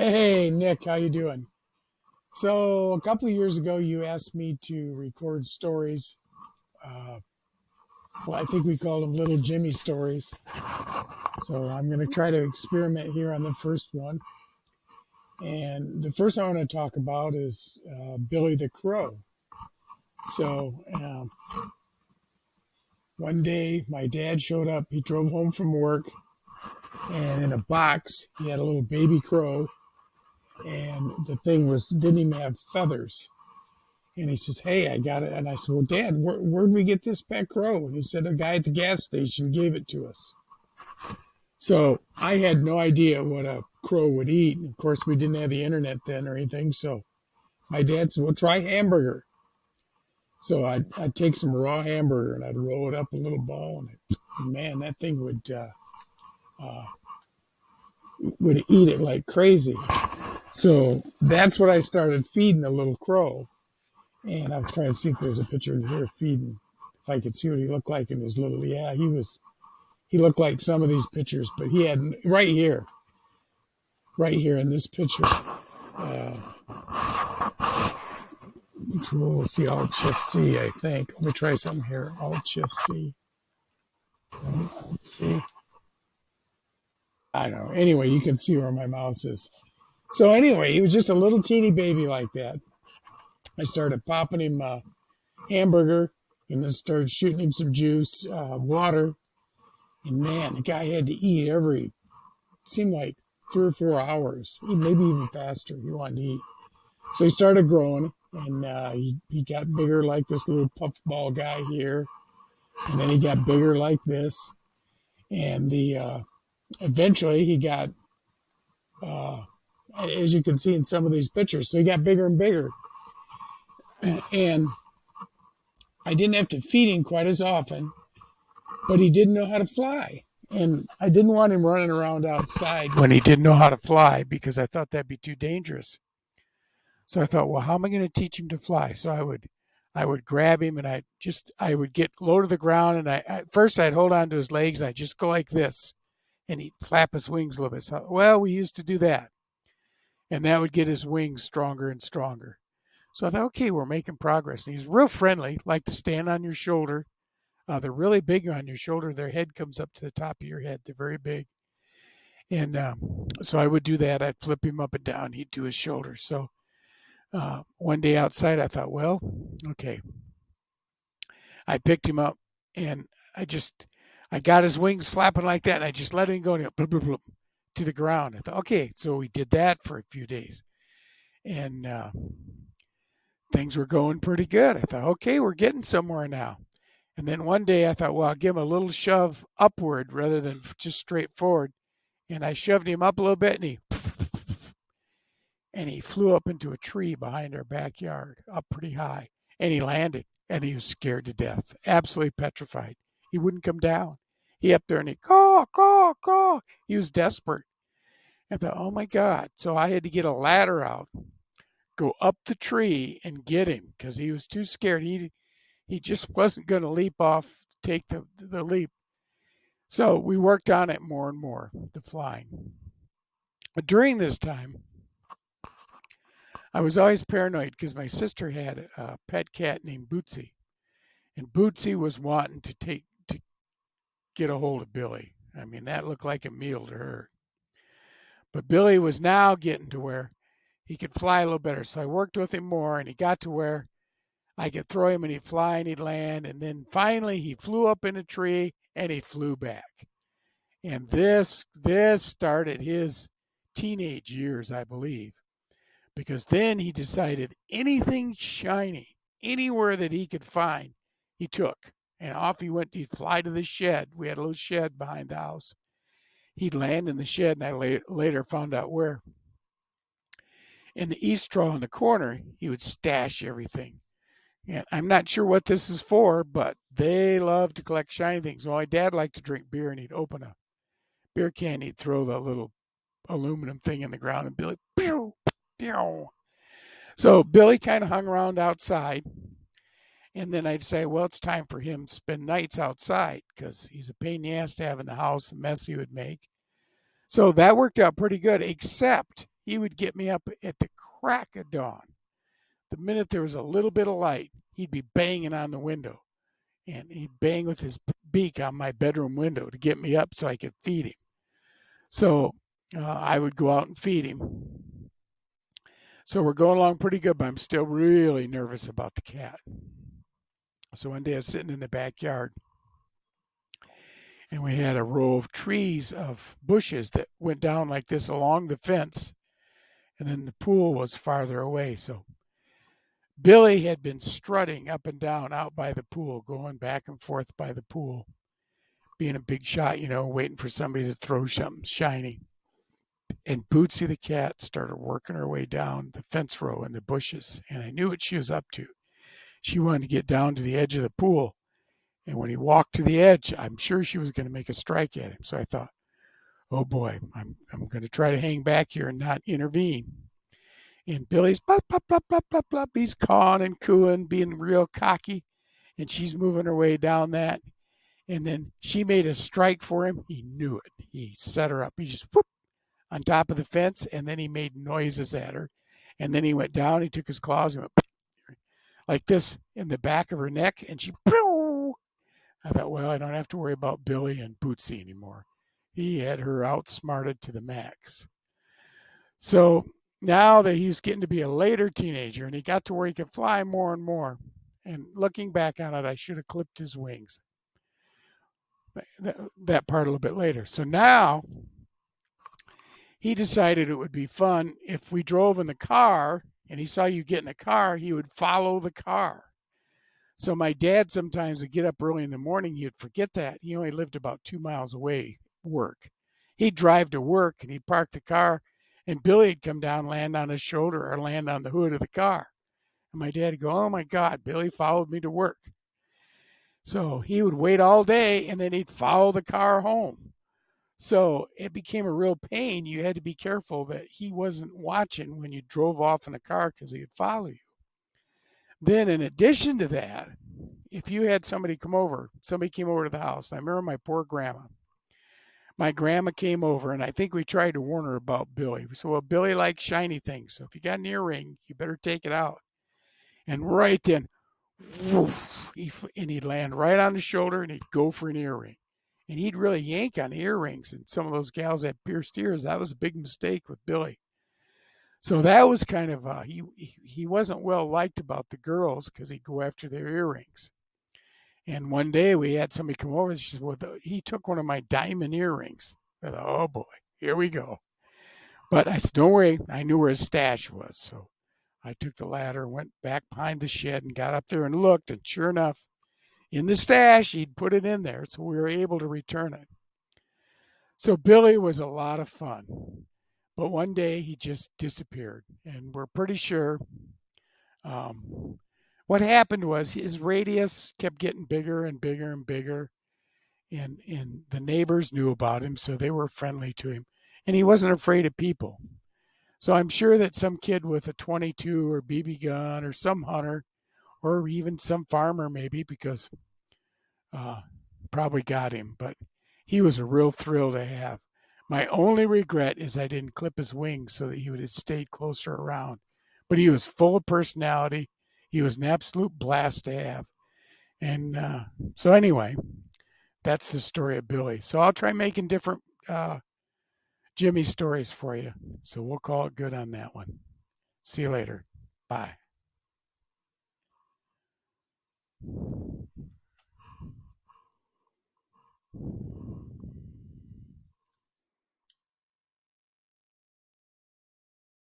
Hey, Nick, how you doing? So a couple of years ago, you asked me to record stories. Uh, well, I think we called them Little Jimmy stories. So I'm going to try to experiment here on the first one. And the first I want to talk about is Billy the Crow. So one day, my dad showed up. He drove home from work, and in a box, he had a little baby crow, and the thing was didn't even have feathers. And he says, "Hey, I got it." And I said, "Well, Dad, where'd we get this pet crow?" And he said, "A guy at the gas station gave it to us." So I had no idea what a crow would eat. And of course, we didn't have the internet then or anything. So my dad said, "Well, try hamburger." So I'd take some raw hamburger and I'd roll it up a little ball. And man, that thing uh, would eat it like crazy. So that's what I started feeding the little crow. And I was trying to see if there's a picture in here feeding, if I could see what he looked like in his little, yeah, he looked like some of these pictures, but he had right here in this picture, uh, control, see, Alt Shift C, I think. Let me try something here. Alt Shift C. Let's see. I don't know. Anyway, you can see where my mouse is. So anyway, he was just a little teeny baby like that. I started popping him hamburger and then started shooting him some juice, water. And man, the guy had to eat seemed like 3 or 4 hours, maybe even faster. He wanted to eat. So he started growing, and he got bigger like this little puffball guy here. And then he got bigger like this. And eventually he got, uh, as you can see in some of these pictures, so he got bigger and bigger. And I didn't have to feed him quite as often, but he didn't know how to fly. And I didn't want him running around outside when he didn't know how to fly because I thought that'd be too dangerous. So I thought, well, how am I going to teach him to fly? So I would grab him and I would get low to the ground and at first I'd hold on to his legs and I'd just go like this and he'd flap his wings a little bit. So, well, we used to do that. And that would get his wings stronger and stronger. So I thought, okay, we're making progress. And he's real friendly, like to stand on your shoulder. They're really big on your shoulder. Their head comes up to the top of your head. They're very big. And so I would do that. I'd flip him up and down. He'd do his shoulder. So one day outside, I thought, well, okay. I picked him up and I got his wings flapping like that. And I just let him go and blub, blub, blub, to the ground. I thought, okay. So we did that for a few days. And things were going pretty good. I thought, okay, we're getting somewhere now. And then one day I thought, well, I'll give him a little shove upward rather than just straight forward. And I shoved him up a little bit and he flew up into a tree behind our backyard, up pretty high. And he landed and he was scared to death, absolutely petrified. He wouldn't come down. He up there and he caw, caw, caw. He was desperate. I thought, oh my God. So I had to get a ladder out, go up the tree and get him because he was too scared. He just wasn't going to leap off, take the leap. So we worked on it more and more, the flying. But during this time, I was always paranoid because my sister had a pet cat named Bootsy. And Bootsy was wanting to get a hold of Billy. I mean, that looked like a meal to her. But Billy was now getting to where he could fly a little better. So I worked with him more and he got to where I could throw him and he'd fly and he'd land. And then finally he flew up in a tree and he flew back. And this started his teenage years, I believe, because then he decided anything shiny, anywhere that he could find, he took. And off he went. He'd fly to the shed. We had a little shed behind the house. He'd land in the shed, and I later found out where. In the east drawer in the corner, he would stash everything. And I'm not sure what this is for, but they love to collect shiny things. Well, my dad liked to drink beer, and he'd open a beer can. He'd throw the little aluminum thing in the ground, and Billy, pew, pew. So Billy kind of hung around outside. And then I'd say, well, it's time for him to spend nights outside because he's a pain in the ass to have in the house, a mess he would make. So that worked out pretty good, except he would get me up at the crack of dawn. The minute there was a little bit of light, he'd be banging on the window, and he'd bang with his beak on my bedroom window to get me up so I could feed him. So I would go out and feed him. So we're going along pretty good, but I'm still really nervous about the cat. So one day I was sitting in the backyard, and we had a row of trees of bushes that went down like this along the fence, and then the pool was farther away. So Billy had been strutting up and down out by the pool, going back and forth by the pool, being a big shot, waiting for somebody to throw something shiny. And Bootsy the cat started working her way down the fence row in the bushes, and I knew what she was up to. She wanted to get down to the edge of the pool, and when he walked to the edge, I'm sure she was going to make a strike at him. So I thought, oh boy, I'm going to try to hang back here and not intervene. And Billy's blah, blah, blah, blah, blah, blah. He's cawing and cooing, being real cocky, and she's moving her way down that. And then she made a strike for him. He knew it. He set her up. He just whoop on top of the fence, and then he made noises at her. And then he went down. He took his claws and went like this in the back of her neck, and she. I thought, well, I don't have to worry about Billy and Bootsy anymore. He had her outsmarted to the max. So now that he was getting to be a later teenager and he got to where he could fly more and more, and looking back on it, I should have clipped his wings. That part a little bit later. So now he decided it would be fun if we drove in the car and he saw you get in the car, he would follow the car. So my dad sometimes would get up early in the morning. He'd forget that. He only lived about 2 miles away, work. He'd drive to work and he'd park the car, and Billy'd come down, land on his shoulder or land on the hood of the car. And my dad would go, oh my God, Billy followed me to work. So he would wait all day and then he'd follow the car home. So it became a real pain. You had to be careful that he wasn't watching when you drove off in a car because he would follow you. Then in addition to that, if you had somebody came over to the house. I remember my poor grandma. My grandma came over, and I think we tried to warn her about Billy. So, well, Billy likes shiny things. So if you got an earring, you better take it out. And right then, woof, and he'd land right on the shoulder, and he'd go for an earring. And he'd really yank on the earrings. And some of those gals had pierced ears. That was a big mistake with Billy. So that was kind of, he wasn't well liked about the girls because he'd go after their earrings. And one day we had somebody come over and she said, well, he took one of my diamond earrings. I thought, oh boy, here we go. But I said, don't worry, I knew where his stash was. So I took the ladder, went back behind the shed and got up there and looked. And sure enough, in the stash, he'd put it in there. So we were able to return it. So Billy was a lot of fun. But one day he just disappeared. And we're pretty sure what happened was his radius kept getting bigger and bigger and bigger. And the neighbors knew about him, so they were friendly to him. And he wasn't afraid of people. So I'm sure that some kid with a 22 or BB gun or some hunter or even some farmer maybe, because probably got him. But he was a real thrill to have. My only regret is I didn't clip his wings so that he would have stayed closer around. But he was full of personality. He was an absolute blast to have. And so anyway, that's the story of Billy. So I'll try making different Jimmy stories for you. So we'll call it good on that one. See you later. Bye.